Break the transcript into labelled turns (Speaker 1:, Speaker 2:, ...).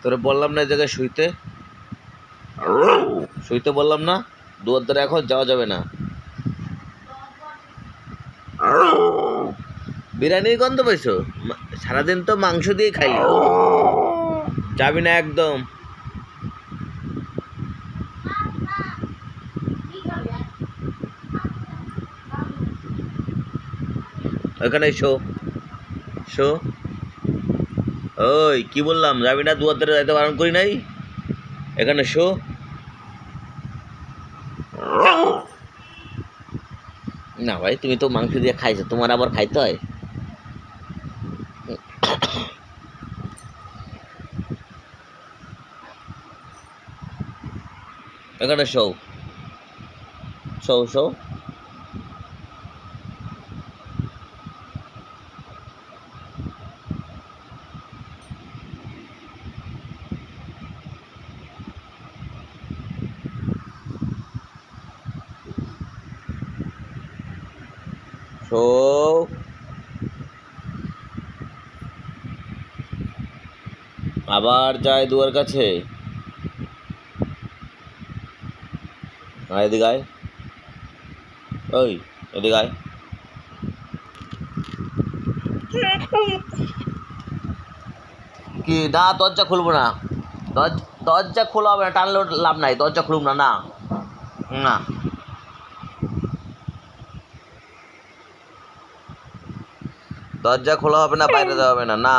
Speaker 1: তোরে বললাম না এই জায়গায় শুইতে, শুইতে বললাম না, দুয়ার ধারে এখন যাওয়া যাবে না। বিরিয়ানির গন্ধ পাইছো? সারাদিন তো মাংস দিয়ে খাইলি, যাবি না একদম। ওখানে শো, শো। ওই কি বললাম, যাবি না, দুয়ার ধারে যাইতে বারণ করি নাই? এখানে শো। না ভাই, তুমি তো মাংস দিয়ে খাইছো, তোমার আবার খাইতে হয়? এখানে শো, শো, শো। শো। আবার যায় দুয়ার কাছে। এদিকে আয়, ওই এদিকে আয়। কি না, দরজা খুলবো না, দরজা খোলা হবে না, টানলে লাভ নাই, দরজা খুলব না, না না। দরজা খোলা হবে না, বাইরে যাওয়া হবে না, না।